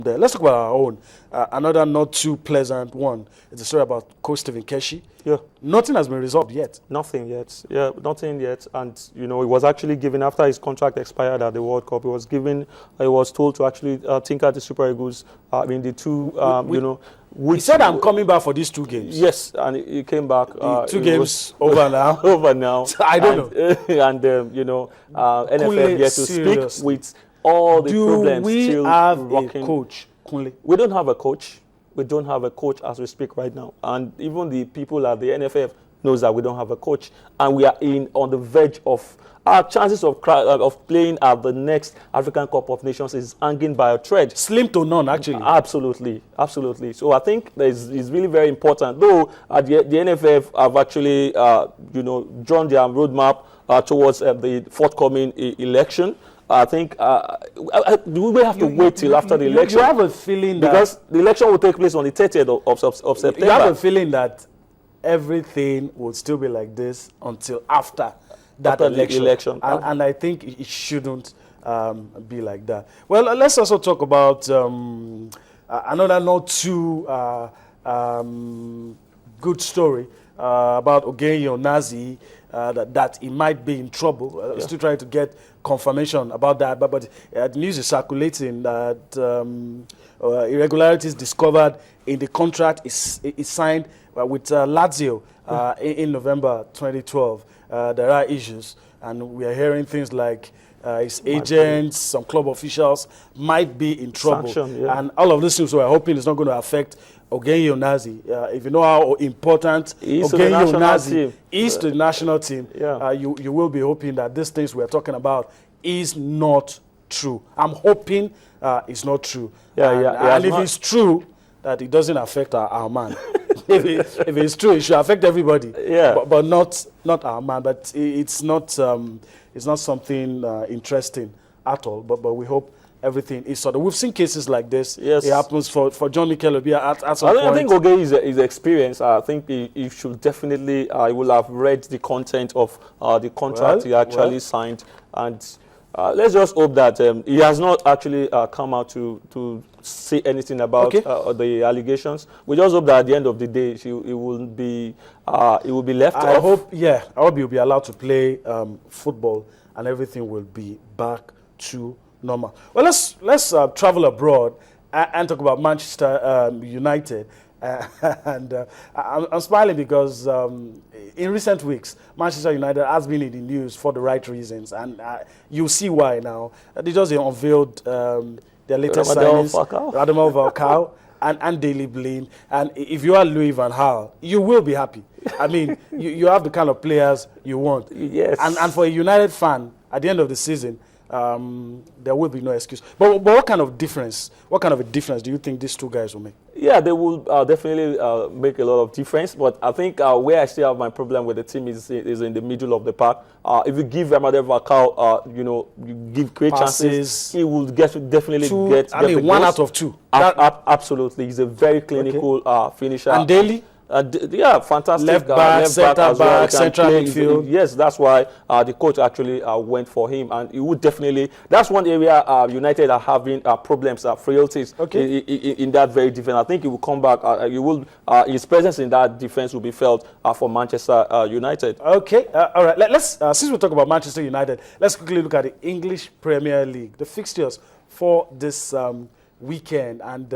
Let's talk about our own. Another not too pleasant one. It's a story about Coach Stephen Keshi. Yeah. Nothing has been resolved yet. Nothing yet. Yeah, nothing yet. And, you know, it was actually given, after his contract expired at the World Cup, he was told to actually tinker the Super Eagles. The two, He said, I'm coming back for these 2 games. Yes, and he came back. 2 games over now. Over now. I don't know. And, NFF yet to speak with all the problems still rocking. Do we have a coach, Kunle? We don't have a coach. We don't have a coach as we speak right now. And even the people at the NFF knows that we don't have a coach. And we are on the verge of our chances of playing at the next African Cup of Nations is hanging by a thread. Slim to none, actually. Absolutely, absolutely. So I think it's really very important. Though the NFF have actually, drawn their roadmap towards the forthcoming election. I think we have to wait till after the election. You have a feeling that... Because the election will take place on the 30th of September. You have a feeling that everything will still be like this until after that election. And I think it shouldn't be like that. Well, let's also talk about another not too good story about Ogenye Onazi, that he might be in trouble. Still trying to get confirmation about that, but the news is circulating that irregularities discovered in the contract is signed with Lazio in November 2012. There are issues, and we are hearing things like his agents, some club officials might be in trouble. Sanction, yeah. And all of these things we're hoping is not going to affect Ogenye Onazi. If you know how important Ogenye Onazi is to the national team, you will be hoping that these things we're talking about is not true. I'm hoping it's not true. And if it's true, that it doesn't affect our man. if it's true, it should affect everybody. Yeah. But not our man. But it's not something interesting at all. But we hope everything is sorted. We've seen cases like this. Yes. It happens for John Mikel Obi at some point. I think Ogenye is experienced. I think he should definitely, he will have read the content of the contract he actually signed. And let's just hope that he has not actually come out to say anything about the allegations. We just hope that at the end of the day, he will be left off. I hope he'll be allowed to play football, and everything will be back to normal. Well, let's travel abroad and talk about Manchester United. And I'm smiling because in recent weeks, Manchester United has been in the news for the right reasons, and you'll see why now. They just unveiled their latest signings, Radamel Falcao and Daley Blind. And if you are Louis van Gaal, you will be happy. I mean, you have the kind of players you want. Yes. And for a United fan, at the end of the season, there will be no excuse. But what kind of difference? What kind of a difference do you think these two guys will make? Yeah, they will definitely make a lot of difference. But I think where I still have my problem with the team is in the middle of the park. If you give Radamel Falcao, you give great chances, he will definitely get. I mean, 1 out of 2. Absolutely, he's a very clinical finisher. And Daley? Fantastic. Left back, centre back, central midfield. Yes, that's why the coach actually went for him, and he would definitely. That's one area United are having problems, frailties in that very defense. I think he will come back. His presence in that defense will be felt for Manchester United. Okay, all right. Let's since we talk about Manchester United, let's quickly look at the English Premier League, the fixtures for this weekend, and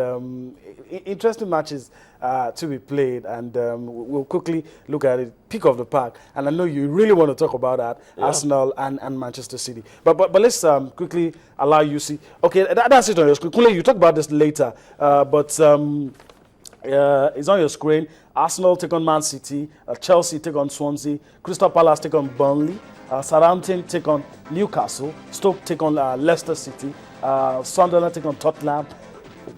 interesting matches to be played, and we'll quickly look at it, pick of the pack, and I know you really want to talk about that, Arsenal and Manchester City. But let's quickly allow you see. Okay, that's it on your screen. Quickly, you talk about this later, but it's on your screen. Arsenal take on Man City, Chelsea take on Swansea, Crystal Palace take on Burnley, Southampton take on Newcastle, Stoke take on Leicester City, Sunderland take on Tottenham,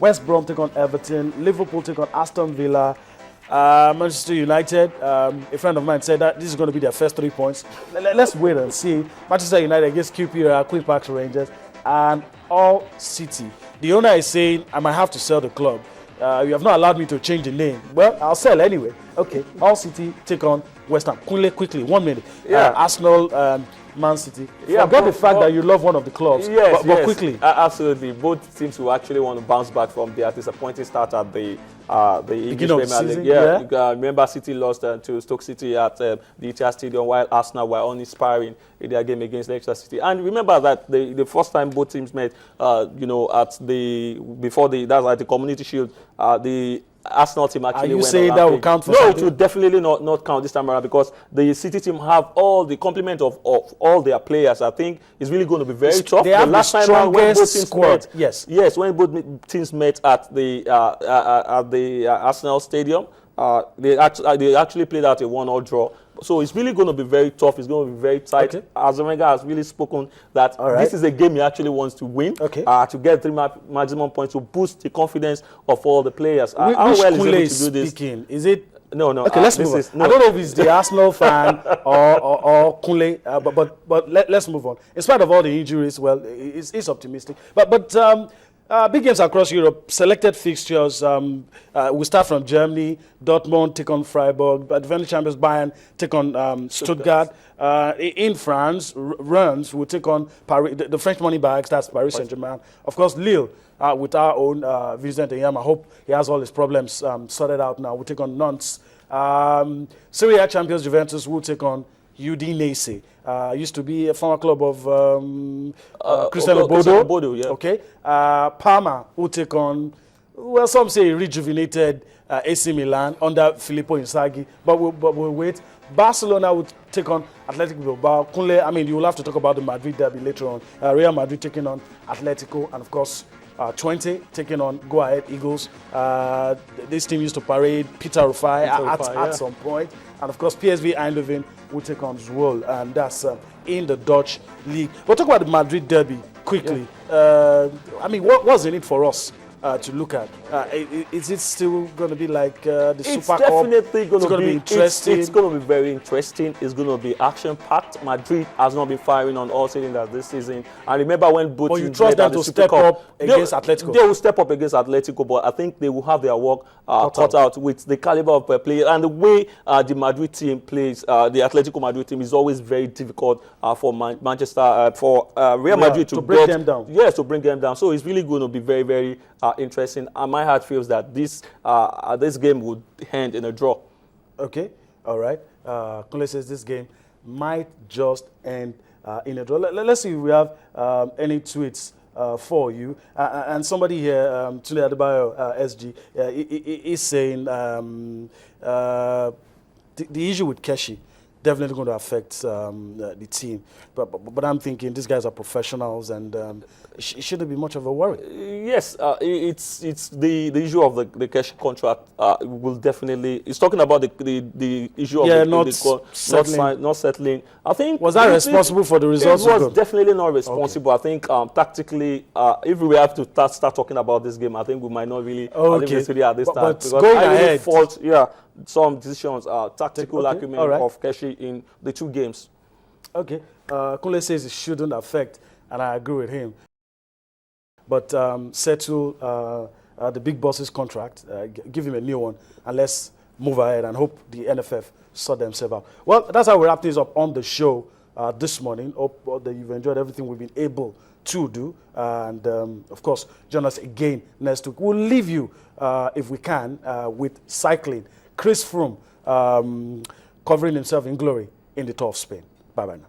West Brom take on Everton, Liverpool take on Aston Villa, Manchester United. A friend of mine said that this is going to be their first 3 points. Let's wait and see. Manchester United against QPR, Queen Park Rangers, and Hull City. The owner is saying, I might have to sell the club. You have not allowed me to change the name. Well, I'll sell anyway. Okay, Hull City take on West Ham. Quickly, 1 minute. Arsenal Man City. Yeah, Forget the fact that you love one of the clubs. Yes, but quickly. Absolutely. Both teams will actually want to bounce back from their disappointing start at the English Premier League. Yeah, you remember City lost to Stoke City at the Etihad Stadium, while Arsenal were uninspiring in their game against Leicester City. And remember that the first time both teams met, that's like the Community Shield, the Arsenal team actually went. Are you saying that will count for No, something? it will definitely not count this time around, because the City team have all the complement of all their players. I think it's really going to be very tough. They have the strongest squad. Yes, when both teams met at the Arsenal Stadium, they actually played out a 1-1 draw. So it's really going to be very tough. It's going to be very tight. Okay. Arsene Wenger has really spoken that this is a game he actually wants to win, to get 3 maximum points, to boost the confidence of all the players. How well is he able to do this? Speaking? Is it? No. Okay, let's move on. I don't know if it's the Arsenal fan or Kunle, but let's move on. In spite of all the injuries, well, it's optimistic. But big games across Europe, selected fixtures. We start from Germany. Dortmund take on Freiburg. Defending champions Bayern take on Stuttgart. In France, Reims will take on Paris, the French money bags. That's Paris Saint-Germain. Of course, Lille with our own Vincent Enyama. I hope he has all his problems sorted out now. We'll take on Nantes. Serie A champions Juventus will take on Udinese. Used to be a former club of Cristiano Bodo. Yeah. Okay. Parma will take on, well, some say rejuvenated AC Milan under Filippo Inzaghi, but we'll wait. Barcelona will take on Athletic Bilbao. Kunle, I mean, you will have to talk about the Madrid derby later on. Real Madrid taking on Atletico, and of course, 20 taking on Go Ahead Eagles. This team used to parade Peter Rufai at some point. And of course, PSV Eindhoven will take on Zwolle, and that's in the Dutch league. We'll talk about the Madrid derby quickly. I mean, what's in it for us to look at? Is it still going to be like the Super Cup? It's definitely going to be interesting. It's going to be very interesting. It's going to be action-packed. Madrid has not been firing on all cylinders this season. And remember when both teams you trust them to step up against Atletico? They will step up against Atletico, but I think they will have their work cut out with the caliber of players and the way the Madrid team plays. The Atletico Madrid team is always very difficult for Real Madrid to break them down. Yes, to bring them down. So it's really going to be very, very interesting. And my heart feels that this game would end in a draw. Okay, all right. Kunle says this game might just end in a draw. Let's see if we have any tweets for you. And somebody here, Tunde Adebayo, SG, is saying the issue with Keshi definitely going to affect the team. But I'm thinking these guys are professionals, and it shouldn't be much of a worry. Yes, it's the issue of the Keshi contract will definitely. It's talking about the issue of not settling. I think was that responsible for the results? It was definitely not responsible. Okay. I think tactically, if we have to start talking about this game, I think we might not really really at this time. But going ahead, some decisions, tactical acumen of Keshi in the 2 games. Okay, Kunle says it shouldn't affect, and I agree with him. But settle the big boss's contract, give him a new one, and let's move ahead and hope the NFF sort themselves out. Well, that's how we wrap things up on the show this morning. Hope that you've enjoyed everything we've been able to do. And, of course, join us again next week. We'll leave you, if we can, with cycling. Chris Froome covering himself in glory in the Tour of Spain. Bye-bye now.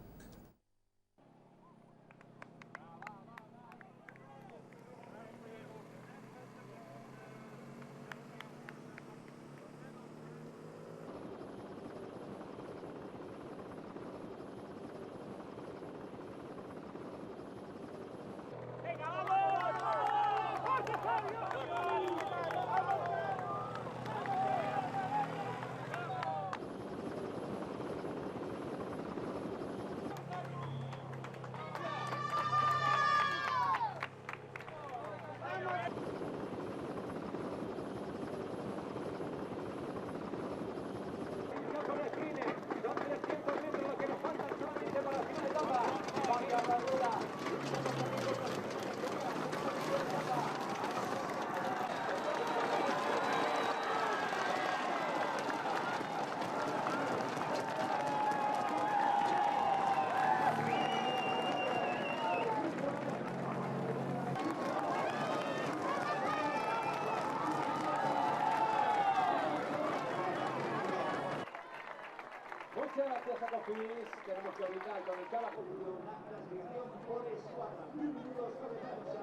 Muchas gracias a Cofis. Tenemos que ubicar con el trabajo. La clasificación por escuadra. 10 minutos comenzamos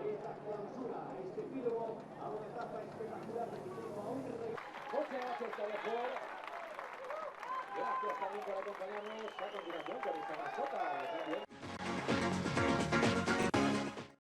esta clausura, este epílogo a una etapa espectacular de tiempo a un rey. Muchas gracias, Telefon. Gracias también por acompañarnos a continuación con esta masota.